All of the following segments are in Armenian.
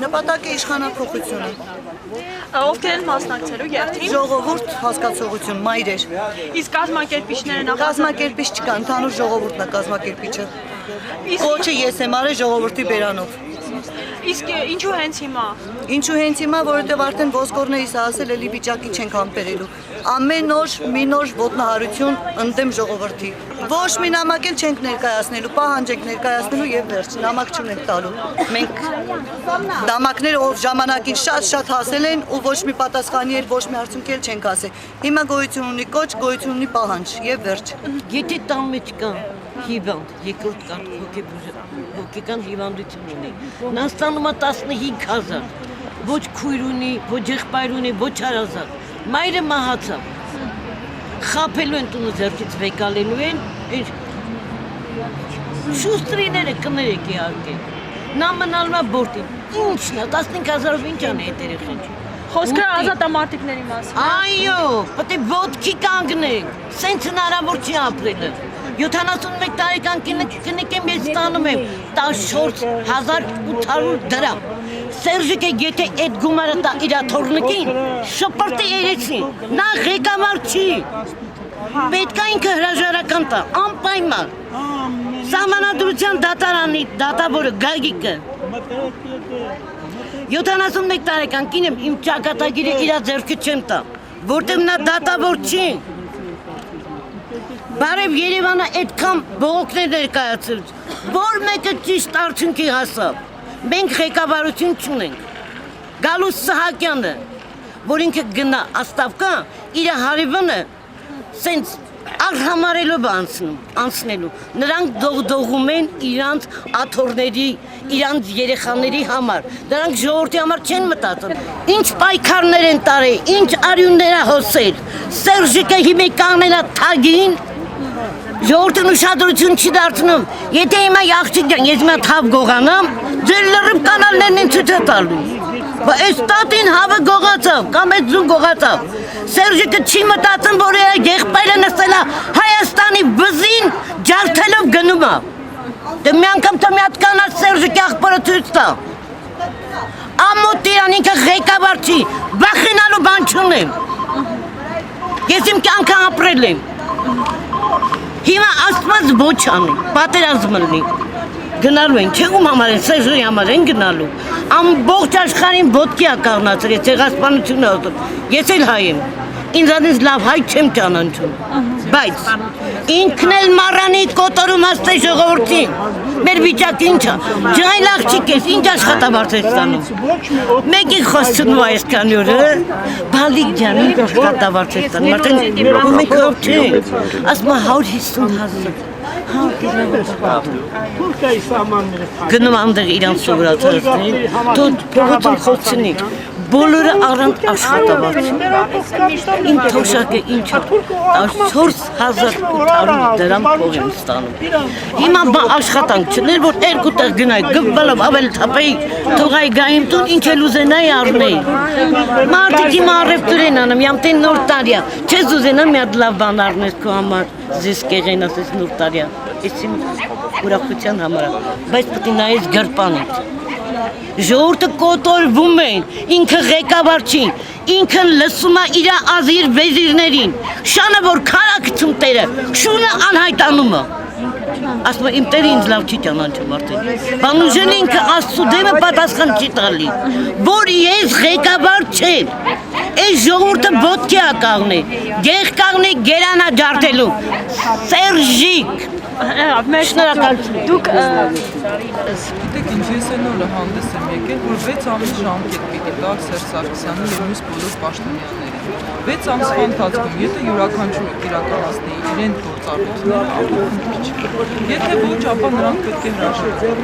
Նպատակը իշխանափոխությունը։ Ովքեր են մասնակցելու երթին։ Ժողովուրդ հասկացողություն, մայրեր։ Իսկ կազմակերպիչները Կազմակերպիչ չկա, ընդհանուր ժողովուրդն է կազմակերպիչը։ Կոչը ես եմ արել ժողովրդի բերանով։ Իսկ ինչու հենց հիմա։ Ինչու հենց հիմա, որովհետև արդեն ոսկորներից ասել էլի վիճակի չենք համբերելու։ Ամեն օր մի նոր ոտնահարություն ընդդեմ ժողովրդի։ Ոչ մի նամակ էլ չենք ներկայացնելու, պահանջ ենք ներկայացնելու եւ վերջ, նամակ չունենք տալու։ Մենք նամակները ով ժամանակին շատ հասել են ու ոչ մի պատասխանի էլ ոչ մի արդյունք էլ չենք ասել։ Հիմա գոյություն ունի կոչ, գոյություն ունի պահանջ եւ վերջ։ Եթե տան մեջ կա հիվանդ, երկրորդ կան հոգեկան հիվանդություն ունի։ Նա ստանում է 15,000, ոչ քույր ունի, ոչ եղբայր ունի, ոչ հարազատ։ Մայրը մահացավ։ Խաբելու են տունը ձեռքից վեկալելու են, շուստրիները կներեք իհարկե։ Նա մնալու է բորտին։ Ինչն է, 15,000-ով ինչ անի այդ երեխան։ Խոսքը ազատամարտիկների մասին։ Այո, պետք է ոտքի կանգնենք։ Սենց հնարավոր չի ապրելը։ 71 տարեկան կնիկ եմ ես ստանում եմ 14,800 դրամ։ Սերժիկը եթե այդ գումարը տա իր թորնիկին, շպրտի երեցին, նա ղեկավար չի։ Պետք է ինքը հրաժարական տա, անպայման։ Սահմանադրության դատարանի դատավորը Գագիկը 71 տարեկան կին եմ իմ ճակատագիրը իր ձեռքը չեմ տա, որտեղ նա դատավոր չի։ Բարև Երևանը այդքան բողոքներ ներկայացրել, որ մեկը ճիշտ արդյունքի հասավ։ Մենք ղեկավարություն չունենք։ Գալուս Սահակյանը, որ ինքը գնա Աստավկա, իր հարևանը սենց արհամարելով անցնելու։ Նրանք դողդողում են իրանց աթոռների, իրանց երեխաների համար։ Նրանք ժողովրդի համար չեն մտածում։ Ինչ պայքարներ են տարել, ինչ արյուններ է հոսել։ Սերժիկը հիմա կանգնել է թագին, ժողովրդն ուշադրություն չի դարձնում։ Եթե հիմա աղջիկ ջան, ես հիմա թավ գողանամ, ձեր լրիվ կանալներն են ցույց տալու։ Բայց այս տատին հավը գողացավ, կամ այդ զուն գողացավ։ Սերժիկը չի մտածում, որ եղբայրը նստել է Հայաստանի վզին ջարդելով գնում է։ Դե մի անգամ թե մի հատ կանաչ Սերժիկի աղբորը ցույց տա։ Ամոթ իրան ինքը ղեկավար չի, վախենալու բան չունեմ։ Ես իմ կյանքը ապրել եմ։ Հիմա աստված ոչ անի, պատերազմ լինի։ Գնալու են, չէ ում համար են, Սերժի համար են գնալու։ Ամբողջ աշխարհին ոտքի է կանգնացրել, ցեղասպանությունը ոտում։ Ես էլ հայ եմ։ Ինձանից լավ հայ չեմ ճանաչում։ Բայց ինքն էլ մառանի կոտորում աստե ժողովրդին։ Մեր վիճակը ինչ է։ Ջայլ աղջիկ ես, ինչ աշխատավարձ ես ստանում։ Մեկի խոսում ու այսքան օրը, բալիկ ջան, ինչ աշխատավարձ ես ստանում։ Մարդեն մենք ով չի։ Ասում 150,000։ Գնում անդեղ իրանց սովորացածներին, դու փողոցում խոսցնի, բոլորը առանց աշխատավարձ։ Իմ թոշակը ինչ է, 14,800 դրամ փող եմ ստանում։ Հիմա աշխատանք չներ, որ երկու տեղ գնայի, գվվելով ավել թապեի, թողայի գայիմ տուն, ինչ էլ ուզենայի առնեի։ Մարդիկ հիմա առևտուր են անում, յամ տեն նոր տարի է, չես ուզենա մի հատ լավ բան առնես քո համար, զես կեղեն ասես նոր տարի է, ես իմ ուրախության համար է, բայց պետք է նայես գրպանից։ Ժողովուրդը կոտորվում են, ինքը ղեկավար չի, ինքը լսում է իր ազիր վեզիրներին, շանը որ քարակցում տերը, շունը անհայտանում է։ Ասում եմ իմ տերը ինձ լավ չի ճանաչում արդեն։ Բանուժեն ինքը Աստծու դեմը պատասխան չի տալի, որ ես ղեկավար չեմ։ Այս ժողովուրդը ոտքի է կանգնի, գեղ կանգնի գերանա ջարդելու։ Սերժիկ Շնորհակալություն։ Դուք Գիտեք ինչ, ես այն օրը հանդես եմ եկել, որ 6 ամիս ժամկետ պիտի տալ Սերժ Սարգսյանը և մյուս բոլոր պաշտոնյաներին։ 6 ամսվա ընթացքում, եթե յուրաքանչյուրը իրականացնի իրենց գործառույթները, ավելի քիչ չէ։ Եթե ոչ, ապա նրանք պետք է հրաժարվեն։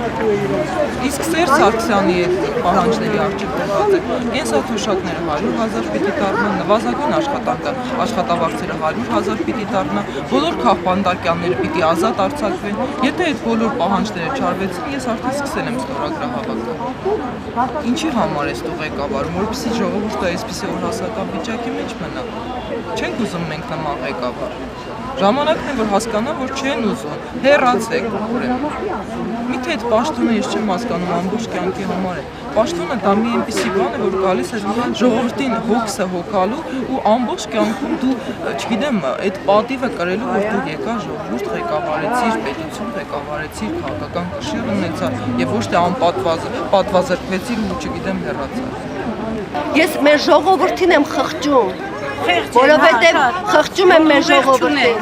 Իսկ Սերժ Սարգսյանի այդ պահանջների առջև դրված է կենսաթոշակները 100,000 պիտի դառնան, նվազագույն աշխատավարձերը 100,000 պիտի դառնան, բոլոր քաղբանտարկյանները պիտի ազատ արձակվեն։ Եթե այդ բոլոր պահանջները չարվեցին, ես արդեն սկսել եմ ստորագրահավաքը։ Ինչի համար ես դու ղեկավարում, որպեսզի ժողովուրդը այսպիսի օրհասական վիճակի մեջ մնա։ Չենք ուզում մենք նման ղեկավար։ Ժամանակն է, որ հասկանա, որ չեն ուզում, հեռացեք ուրեմն։ Միթե այդ պաշտոնը ես չեմ հասկանում ամբողջ կյանքի համար է։ Պաշտոնը դա մի այնպիսի բան է, որ գալիս է ժողովրդին հոգսը հոգալու ու ամբողջ կյանքում դու, չգիտեմ, այդ պատիվը կրելու, որ դու եկա ժողովուրդ ղեկավարեցիր, պետություն ղեկավարեցիր, քաղաքական կշիռ ունեցար եւ ոչ թե պատվազրկվեցիր ու չգիտեմ հեռացար։ Ես մեր ժողովրդին եմ խղճում, որովհետև խղճում եմ մեր ժողովրդին,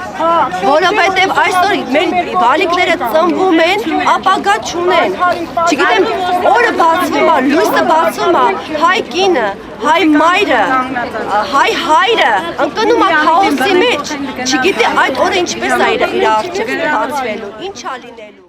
որովհետև այսօր մեր բալիկները ծնվում են, ապագա չունեն, չգիտեմ, օրը բացվում է, լույսը բացվում է, հայ կինը, հայ մայրը, հայ հայրը ընկնում է քաոսի մեջ, չգիտի այդ օրը ինչպես է իր առջև բացվելու, ինչ է լինելու։